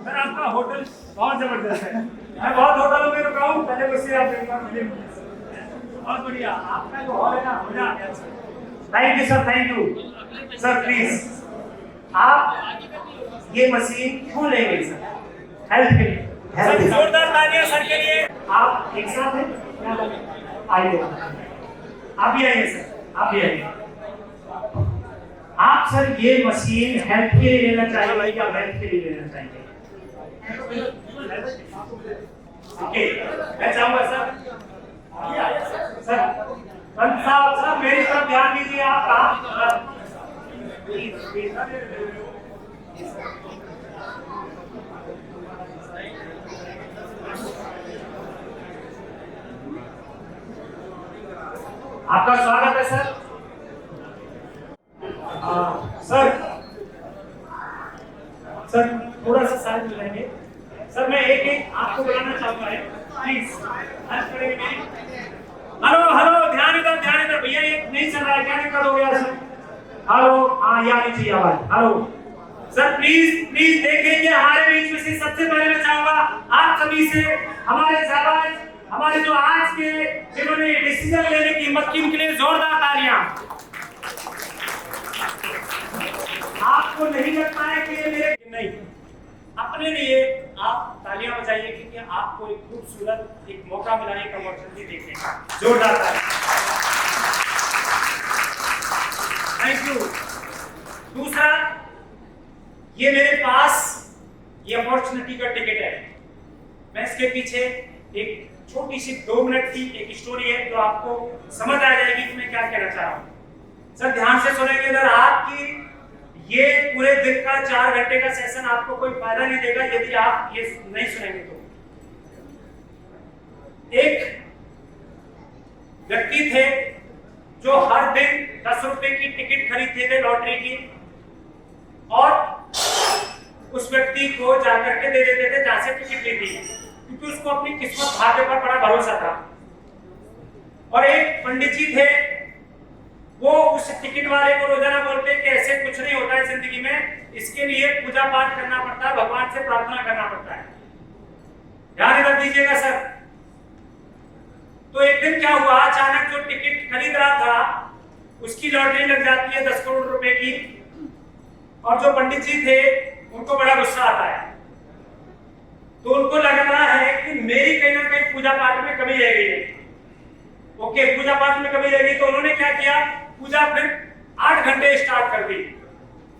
Sir आपका hotel बहुत जबरदस्त है। मैं बहुत होटलों में रुका हूँ, पहले मुझसे आप एक बार मिले। बहुत बढ़िया, आपका जो हॉल है ना, मजा आ गया sir. Thank you sir, thank you sir. Please आप ये मशीन क्यों लेंगे सर? हेल्थ के लिए। सर जोरदार तालियां सर के लिए। आप एक साथ हैं, आइए आप भी आइए सर, आप भी आइए। आप सर ये मशीन हेल्थ के लिए लेना चाहिए या वेल्थ के लिए लेना चाहिए? ओके, मैं चाहूंगा सर पंत साहब सर मेरी तरफ ध्यान दीजिए। आप कहाँ? आपका स्वागत है सर। सर थोड़ा सा साइड में रहेंगे सर। मैं एक एक आपको बुलाना चाहूंगा, प्लीज हेल्प करेंगे मेरी। हेलो हेलो, ध्यान इधर भैया, ये नहीं चल रहा है, क्या दिक्कत हो गया सर? हेलो, हाँ ये आनी चाहिए आवाज। हेलो सर, प्लीज देखें कि हमारे बीच में से सबसे पहले मैं चाहूंगा आप सभी से हमारे जाबाज, हमारे जो आज के जिन्होंने डिसीजन लेने की हिम्मत की, उनके लिए जोरदार तालियां। आपको नहीं लगता है कि ये मेरे नहीं, अपने लिए आप तालियां बजाइए क्योंकि आपको एक खूबसूरत एक मौका मिला, एक अपॉर्चुनिटी देखने का। जोरदार तालियां। Thank you. दूसरा, ये मेरे पास ये अपॉर्चुनिटी का टिकट है। मैं इसके पीछे एक छोटी सी 2 मिनट की एक स्टोरी है जो आपको समझ आ जाएगी कि मैं क्या कहना चाह रहा हूं। सर ध्यान से सुनेंगे। इधर आपकी ये पूरे दिन का 4 घंटे का सेशन आपको कोई फायदा नहीं देगा यदि आप ये नहीं सुनेंगे तो। एक व्यक्ति थे जो हर दिन 10 रुपए की टिकट खरीदते थे लॉटरी की, और उस व्यक्ति को जाकर के दे देते थे जहां से टिकट ली थी, क्योंकि उसको अपनी किस्मत भाग्य पर बड़ा भरोसा था। और एक पंडित जी थे, वो उस टिकट वाले को रोजाना बोलते कि ऐसे कुछ नहीं होता है जिंदगी में, इसके लिए पूजा पाठ करना पड़ता है, भगवान से प्रार्थना करना पड़ता है। ध्यान इधर दीजिएगा सर। तो एक दिन क्या हुआ, अचानक जो टिकट खरीद रहा था उसकी लॉटरी लग जाती है 10 करोड़ रुपए की, और जो पंडित जी थे उनको बड़ा गुस्सा आता है। तो उनको लग रहा है कि मेरी कहीं ना कहीं पूजा पाठ में कमी रह गई है। ओके, पूजा पाठ में कमी रह गई, तो उन्होंने क्या किया, पूजा फिर 8 घंटे स्टार्ट कर दी,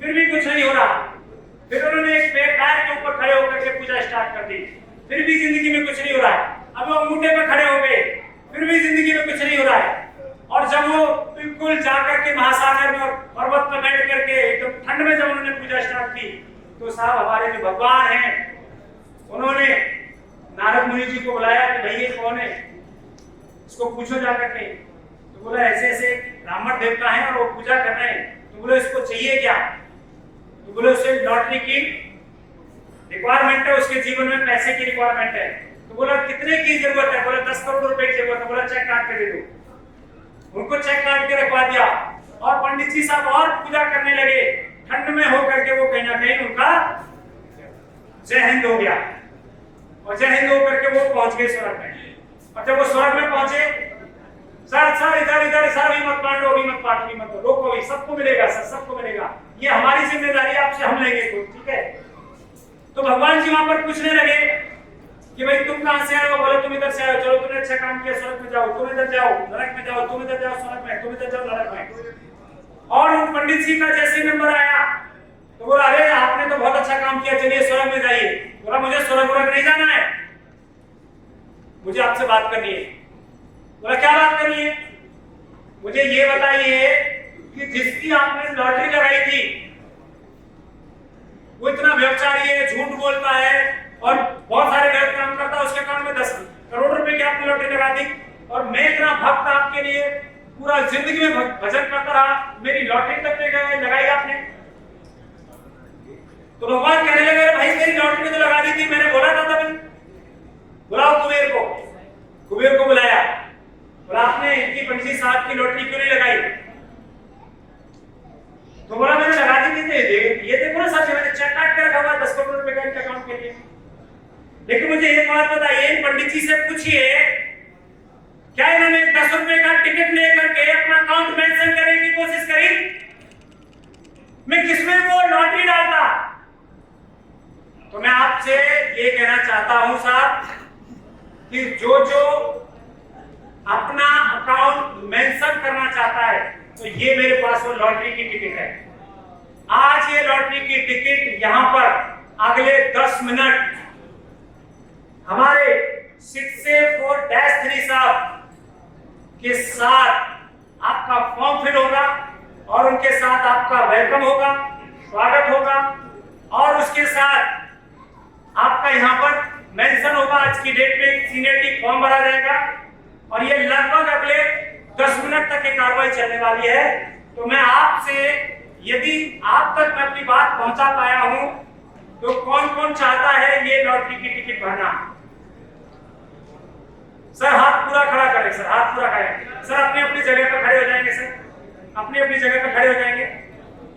फिर भी कुछ नहीं हो रहा। फिर उन्होंने एक पैर के ऊपर खड़े होकर के पूजा स्टार्ट कर दी, फिर भी जिंदगी में कुछ नहीं हो रहा है। अब वो अंगूठे पे खड़े हो गए, फिर भी जिंदगी में कुछ नहीं हो रहा है। और जब वो बिल्कुल जाकर के महासागर में पर्वत पर बैठ करके एकदम ठंड में जब उन्होंने पूजा स्टार्ट की, तो साहब हमारे जो भगवान हैं उन्होंने नारद मुनि जी को बुलाया कि भाई ये कौन है, इसको पूछो जाकर के। तो बोला ऐसे ऐसे ब्राह्मण देवता हैं और वो पूजा कर रहे हैं। तो बोले इसको चाहिए क्या? तो बोले उसे लॉटरी की रिक्वायरमेंट है, उसके जीवन में पैसे की रिक्वायरमेंट है। तो बोला कितने की जरूरत है? बोला 10 करोड़ रुपए की जरूरत है। बोला चेक काट के दे दो। उनको चेक काट के रखवा दिया, और पंडित जी साहब और पूजा करने लगे। ठंड में होकर के वो कहीं ना कहीं उनका जय हिंद हो गया, और जय हिंद होकर के वो पहुंच गए स्वर्ग में। और जब वो स्वर्ग में पहुंचे, सर इधर सर भी मत बांटो, भी मत बांटो, भी मत दो, रोको भी, सबको मिलेगा सर, सबको मिलेगा, ये हमारी जिम्मेदारी, आपसे हम लेंगे तो ठीक है। तो भगवान जी वहां पर पूछने लगे कि भाई तुम कहां से आए हो? बोले तुम इधर से आए हो, चलो तुमने अच्छा काम किया, स्वर्ग में जाओ। तुम इधर जाओ नरक में जाओ, तुम इधर जाओ स्वर्ग में, तुम इधर जाओ नरक में। और उन पंडित जी का जैसे नंबर आया तो बोला अरे आपने तो बहुत अच्छा काम किया, चलिए स्वर्ग में जाइए। बोला मुझे स्वर्ग नहीं जाना है, मुझे आपसे बात करनी है। बोला क्या बात करनी है? मुझे ये बताइए कि जिसकी आपने लॉटरी लगाई थी वो इतना व्यभिचारी है, झूठ बोलता है और बहुत सारे गलत काम करता है, उसके अकाउंट में 10 करोड़ रुपए की आपने लॉटरी लगा दी, और मैं इतना भक्त आपके लिए पूरा जिंदगी में भजन करता रहा, मेरी लॉटरी तक लगाई आपने। तो भगवान कहने लगे भाई तेरी लॉटरी में तो लगा दी थी, मैंने बोला था तभी। बुलाओ कुबेर को। कुबेर को बुलाया, बोला आपने इनकी पंडित जी साहब की लॉटरी क्यों नहीं लगाई? तो बोला मैंने लगा दी थी, ये देखो ना सर, मैंने चेक काट के रखा हुआ 10 करोड़ रुपए का इनके अकाउंट के लिए। लेकिन मुझे एक बात बताइए, पंडित जी से पूछिए, क्या इन्होंने 10 रुपए का टिकट लेकर के अपना अकाउंट मेंशन करने की कोशिश करी? मैं किसमें वो लॉटरी डालता? तो मैं आपसे ये कहना चाहता हूं साहब कि जो अपना अकाउंट मेंशन करना चाहता है, तो ये मेरे पास वो लॉटरी की टिकट है। आज ये लॉटरी की टिकट यहां पर अगले 10 मिनट हमारे 6A4-3 साहब के साथ आपका फॉर्म फिल होगा और उनके साथ आपका वेलकम होगा, स्वागत होगा, और उसके साथ आपका यहाँ पर मेंशन होगा, आज की डेट में सीनियरिटी फॉर्म भरा जाएगा और ये लगभग अगले 10 मिनट तक ये कार्रवाई चलने वाली है। तो मैं आपसे, यदि आप तक मैं अपनी बात पहुंचा पाया हूं, तो कौन कौन चाहता है ये लॉटरी की टिकट भरना? सर हाथ पूरा खड़ा करें, सर हाथ पूरा करें। सर अपनी अपनी जगह पर खड़े हो जाएंगे, सर अपनी अपनी जगह पर खड़े हो जाएंगे,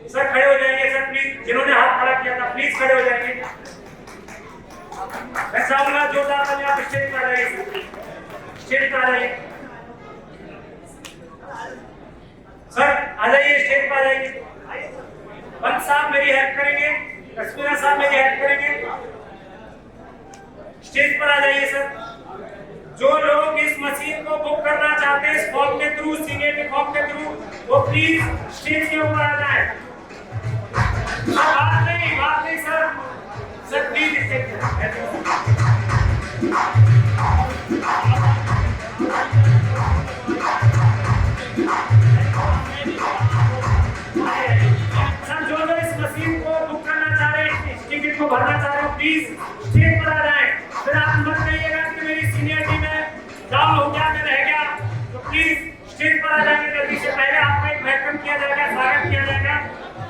सर खड़े हो जाएंगे सर प्लीज। जिन्होंने हाथ खड़ा किया था प्लीज खड़े हो जाएंगे। मैं चाहूंगा जोरदार ताली, आप स्टेज पर आ जाइए, स्टेज पर आ जाइए सर, आ जाइए स्टेज पर आ जाइए। पंत साहब मेरी हेल्प करेंगे, कश्मीरा साहब मेरी हेल्प करेंगे, स्टेज पर आ जाइए सर। जो लोग इस मशीन को बुक करना चाहते हैं इस फॉर्म के थ्रू, सीनियरिटी फॉर्म के थ्रू, वो प्लीज स्टेज के ऊपर आ जाए। बात नहीं sir, sir please stage sir. जो लोग इस मशीन को बुक करना चाह रहे हैं, इस टिकट को भरना चाह रहे हो, प्लीज स्टेज पर आ जाए। फिर आप मत कहिएगा कि मेरी सीनियरिटी में डाउन हो गया, मैं रह गया, तो प्लीज स्टेज पर आ जाएंगे जल्दी से। पहले आपका एक वेलकम किया जाएगा, स्वागत किया जाएगा।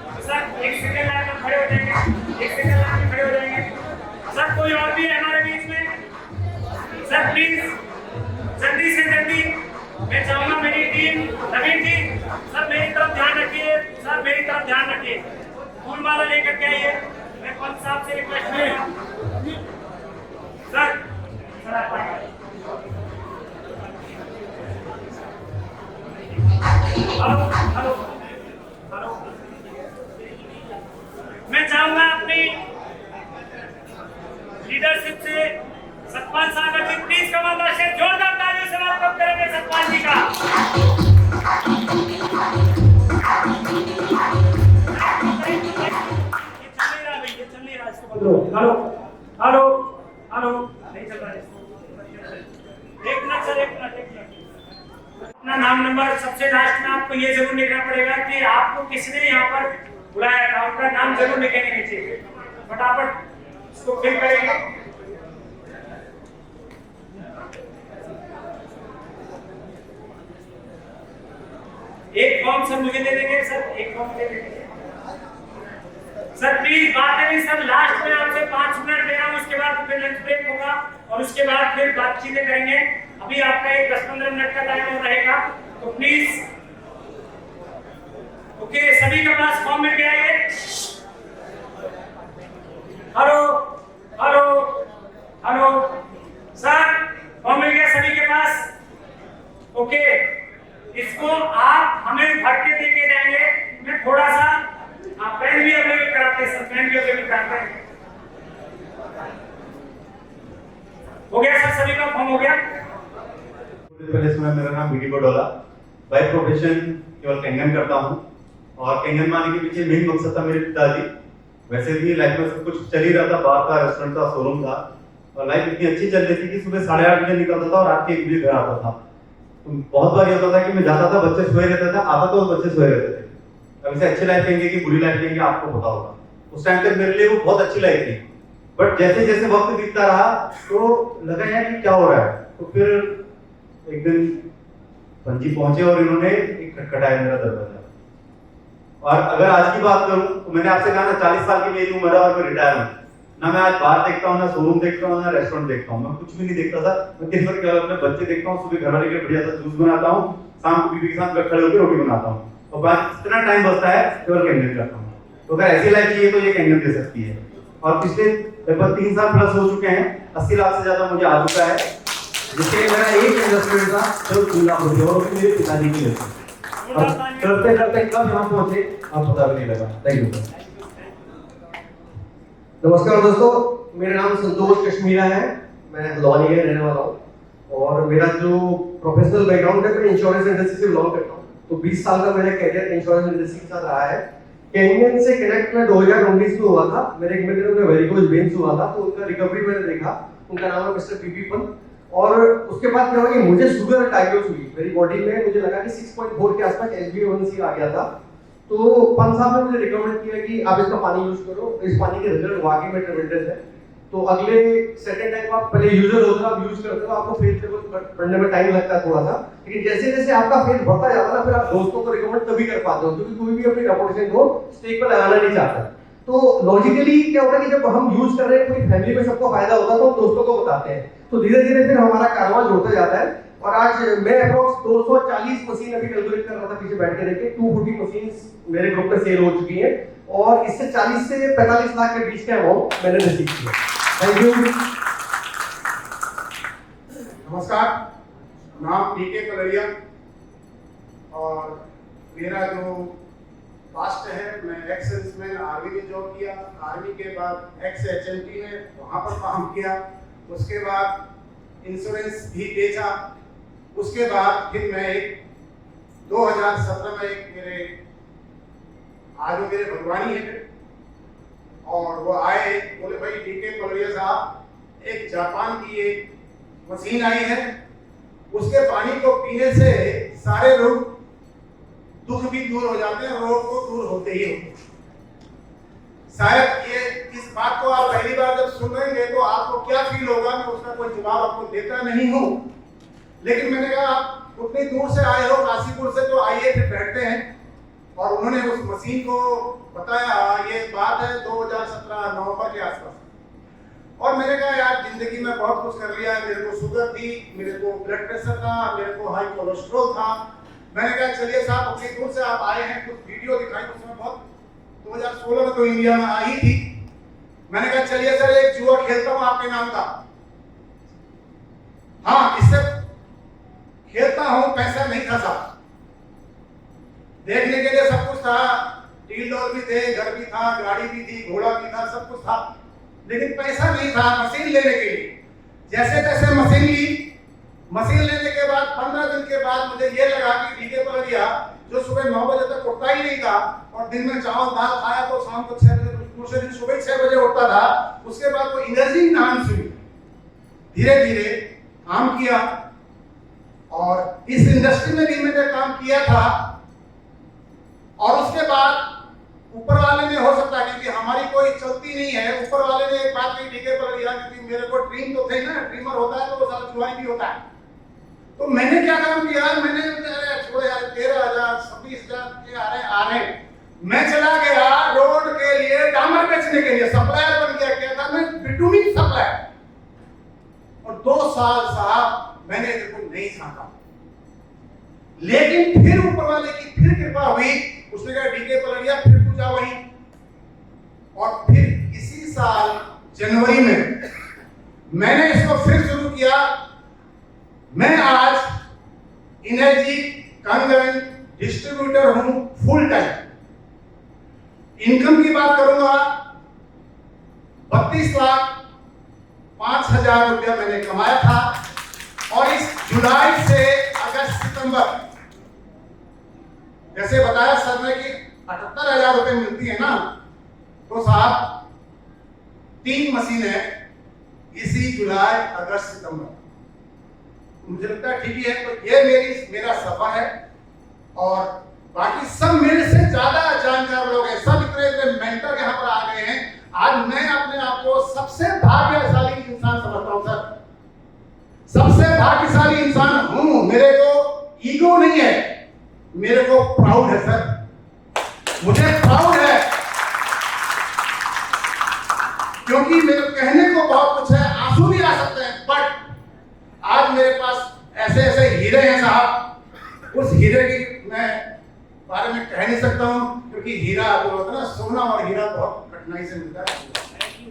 तो सर एक सेकंड लाइन में खड़े हो जाएंगे, एक सेकंड लाइन में खड़े हो जाएंगे। सर कोई और भी है हमारे बीच में? सर प्लीज जल्दी से जल्दी, मैं चाहूंगा मेरी टीम, नवीन जी सर मेरी तरफ ध्यान रखिए, सर मेरी तरफ ध्यान रखिए, फूल माला लेकर के आइए। मैं पंत साहब से रिक्वेस्ट करूंगा सर, हेलो हेलो हेलो, मैं चाहूंगा अपनी लीडरशिप से सतपाल सागर जी प्लीज कमांडर से जोरदार तालियों से वेलकम करेंगे सतपाल जी का। ये चल नहीं रहा इसको बदलो। हेलो हेलो हेलो, नहीं चल रहा है। एक मिनट सर, एक मिनट। अपना नाम नंबर सबसे लास्ट में आपको ये जरूर लिखना पड़ेगा कि आपको किसने यहाँ पर बुलाया था, उनका नाम जरूर लिखेंगे नीचे। फटाफट इसको फिल करेंगे। एक फॉर्म सर मुझे दे देंगे सर, एक फॉर्म दे देंगे सर प्लीज। बात नहीं सर, लास्ट में आपसे 5 मिनट ले रहा हूँ, उसके बाद फिर लंच ब्रेक होगा और उसके बाद फिर बातचीतें करेंगे। अभी आपका एक 10-15 मिनट का टाइम और रहेगा, तो प्लीज। ओके, सभी के पास फॉर्म मिल गया ये? Hello hello hello sir, form मिल गया सभी के पास? ओके, इसको आप हमें भर के देके जाएंगे। मैं थोड़ा सा पेन भी अवेलेबल कराते हैं सर, पेन भी अवेलेबल कराते हैं। हो गया सर, सभी का फॉर्म हो गया? मेरा नाम बीडी बडोला, बाय प्रोफेशन केवल कैंगन करता हूँ और कैंगन माने के पीछे मेन मकसद था मेरे पिताजी। वैसे भी लाइफ में सब कुछ चल ही रहा था, बार था, रेस्टोरेंट था, शोरूम था और लाइफ इतनी अच्छी चल रही थी कि सुबह 8:30 बजे निकलता था और रात के 1 बजे घर आता था। तो बहुत बार ये होता था कि मैं जाता था, बच्चे सोए रहते थे, आता तो बच्चे सोए रहते थे। अब इसे अच्छी लाइफ कहेंगे कि बुरी लाइफ कहेंगे आपको पता होगा। उस टाइम तक मेरे लिए वो बहुत अच्छी लाइफ थी, बट जैसे जैसे वक्त बीतता रहा तो लगा यार कि क्या हो रहा है। तो फिर एक दिन पंजी पहुंचे और इन्होंने एक खटखटाया मेरा दरवाजा। और अगर आज की बात करूं तो मैंने आपसे कहा ना 40 साल की मेरी उम्र है और मैं रिटायर हूं ना। मैं आज बाहर देखता हूं, ना शोरूम देखता हूं, ना रेस्टोरेंट देखता हूं, मैं कुछ भी नहीं देखता था। मैं दिन भर केवल अपने बच्चे देखता हूं, सुबह घर वाले के बढ़िया सा जूस बनाता हूं, शाम को बीवी के साथ खड़े होकर रोटी बनाता हूं और बाद इतना टाइम बचता है केवल कैंगन करता हूं। तो अगर ऐसी लाइफ चाहिए तो ये कैंगन दे सकती है। और पिछले लगभग 3 साल प्लस हो चुके हैं, 80 लाख से ज्यादा मुझे आ चुका है, जिसके मेरा एक इन्वेस्टमेंट था जो 2 लाख रुपये और मेरे पिताजी की लेते करते करते कब यहाँ पहुंचे आप पता भी नहीं लगा। Thank you sir. नमस्कार दोस्तों, मेरा नाम संतोष कश्मीरा है, मैं हल्द्वानी का रहने वाला हूँ और मेरा जो प्रोफेशनल बैकग्राउंड है मैं इंश्योरेंस इंडस्ट्री से बिलोंग करता हूँ। तो 20 साल का मेरा कैरियर इंश्योरेंस इंडस्ट्री के साथ रहा है। कैनियन से कनेक्ट में 2019 में हुआ था। मेरे एक मित्र को वेरिकोज वेन्स हुआ था, तो उनका रिकवरी मैंने देखा। उनका नाम है मिस्टर पीपी पंत। और उसके बाद क्या हुआ कि मुझे शुगर डायग्नोज हुई मेरी बॉडी में, मुझे लगा कि 6.4 के आसपास HbA1c आ गया था। तो पंत साहब ने मुझे रिकमेंड किया कि आप इसका पानी यूज करो, इस पानी के रिजल्ट वाकई में ट्रेमेंडस है। तो अगले सेकंड टाइम आप पहले यूजर होते हो, आप यूज करते हो, आपको फेथ लेवल बढ़ने में टाइम लगता है थोड़ा सा, लेकिन जैसे जैसे आपका फेथ बढ़ता जाता है ना, फिर आप दोस्तों को रिकमेंड तभी कर पाते हो, क्योंकि कोई भी अपनी रेपुटेशन को स्टेक पर लगाना नहीं चाहता। तो लॉजिकली क्या होता है कि जब हम यूज कर रहे हैं, कोई फैमिली में सबको फायदा होता है तो हम दोस्तों को बताते हैं, तो धीरे धीरे फिर हमारा कारवां जुड़ता जाता है। और आज मैं अप्रोक्स 240 मशीन अभी कैलकुलेट कर रहा था पीछे बैठ के देखे, 240 मशीन्स मेरे ग्रुप में सेल हो चुकी हैं और इससे 40 से 45 लाख के बीच का अमाउंट मैंने रिसीव किया। Thank you. नमस्कार, नाम डीके कलरिया और मेरा जो पास्ट है, मैं एक्स सर्विसमैन आर्मी में जॉब किया, आर्मी के बाद एक्स HMT में वहाँ पर काम किया, उसके बाद इंश्योरेंस भी बेचा, उसके बाद फिर मैं 2017 में एक मेरे आज वो मेरे भगवानी है और वो आए, बोले भाई डीके कलरिया साहब एक जापान की एक मशीन आई है, उसके पानी को पीने से सारे रोग दुख भी दूर हो जाते हैं, रोग को दूर होते ही होते। शायद ये इस बात को आप पहली बार जब सुनेंगे तो आपको क्या फील होगा, मैं उसका कोई जवाब आपको देता नहीं हूँ, लेकिन मैंने कहा आप उतनी दूर से आए हो काशीपुर से, तो आइए फिर बैठते हैं। और उन्होंने उस मशीन को बताया, ये बात है 2017 नवंबर के आसपास, और मैंने कहा यार जिंदगी में बहुत कुछ कर लिया है, मेरे को शुगर थी, मेरे को ब्लड प्रेशर था, मेरे को हाई कोलेस्ट्रॉल था। मैंने कहा चलिए साहब उतनी दूर से आप आए हैं, कुछ वीडियो दिखाई, उसमें बहुत 2016 में तो इंडिया में आई थी। मैंने कहा चलिए सर एक जुआ खेलता हूं आपके नाम का, हाँ इससे खेलता हूं, पैसा नहीं था साहब, देखने के लिए सब कुछ था, टील डॉल भी थे, घर भी था, गाड़ी भी थी, घोड़ा भी था, सब कुछ था, लेकिन पैसा नहीं था मशीन लेने के लिए। जैसे तैसे मशीन ली, मशीन लेने के बाद 15 दिन के बाद मुझे ये लगा कि डीके कलरिया जो सुबह 9 बजे तक उठता ही नहीं था और दिन में चावल दाल खाया तो शाम को 6 बजे, दूसरे दिन सुबह 6 बजे उठता था, उसके बाद वो एनर्जी नाम शुरू, धीरे धीरे काम किया और इस इंडस्ट्री में भी मैंने काम किया था। और उसके बाद ऊपर वाले ने, हो सकता है क्योंकि हमारी कोई चलती नहीं है, ऊपर वाले ने एक बात कही डीके कलरिया, क्योंकि मेरे को ड्रीम तो थे ना, ड्रीमर होता है तो वो सारा जुआरी भी होता है। तो मैंने क्या काम किया, मैंने छोड़े यार 13,000 26,000 आ रहे, मैं चला गया रोड के लिए डामर बेचने के लिए, सप्लायर बन गया। क्या था मैं, बिटुमिन सप्लायर। और 2 साल साहब मैंने इसको नहीं छाटा, लेकिन फिर ऊपर वाले की फिर कृपा हुई, उसने कहा डीके कलरिया फिर तू जा वहीं। और फिर इसी साल जनवरी में मैंने इसको फिर शुरू किया। मैं आज एनर्जी कंगन डिस्ट्रीब्यूटर हूं फुल टाइम। इनकम की बात करूंगा, 32,05,000 रुपया मैंने कमाया था। और इस जुलाई से अगस्त सितंबर, जैसे बताया सर ने कि 78,000 रुपए मिलती है ना, तो साहब 3 मशीन है इसी जुलाई अगस्त सितंबर। मुझे लगता है ठीक ही है। तो ये मेरा सफर है और बाकी सब मेरे से ज्यादा जानकार लोग हैं, सब इतने मेंटर यहाँ पर आ गए हैं। आज मैं अपने आप को सबसे भाग्यशाली इंसान समझता हूँ सर, सबसे भाग्यशाली इंसान हूँ। मेरे को ईगो नहीं है, मेरे को प्राउड है सर, मुझे प्राउड है, क्योंकि मेरे कहने को बहुत कुछ है, आंसू भी आ सकते हैं, बट आज मेरे पास ऐसे ऐसे हीरे हैं साहब, उस हीरे की मैं बारे में कह नहीं सकता हूं, क्योंकि हीरा जो होता है ना, सोना और हीरा बहुत कठिनाई से मिलता है।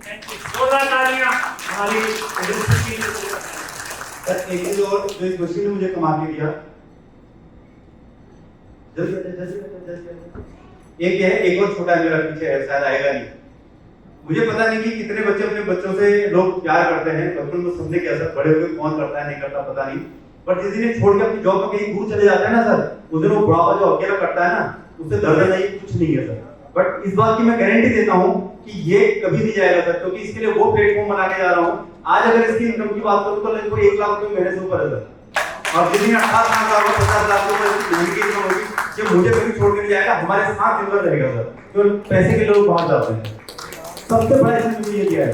जोरदार तालियां हमारी इंडस्ट्री के लिए। सर एक चीज और जो इस मशीन ने मुझे कमा के दिया, एक है, एक और छोटा है मेरा पीछे है, शायद आएगा नहीं। मुझे पता नहीं कि कितने बच्चे अपने बच्चों से लोग प्यार करते हैं, बचपन में सबने किया सर, बड़े होकर कौन करता है नहीं करता पता नहीं, पर जिस दिन छोड़ के अपनी जॉब पर कहीं दूर चले जाते हैं ना सर, उस दिन वो बुढ़ापा जो अकेला कटता है ना, उससे दर्द नहीं कुछ नहीं है सर। बट इस बात की मैं गारंटी देता हूँ कि ये कभी नहीं जाएगा सर, क्योंकि इसके लिए वो प्लेटफॉर्म बनाने जा रहा हूँ। आज अगर इसकी इनकम की बात करूँ तो लगभग 1 लाख रुपए महीने से ऊपर है सर, और जितनी 18 लाख और 50 लाख रुपए महीने की इनकम होगी, ये मुझे कभी छोड़ के नहीं जाएगा, हमारे साथ जुड़ा रहेगा सर। तो पैसे के लोग बाहर जाते हैं, सबसे बड़ा चीज मुझे ये दिया है।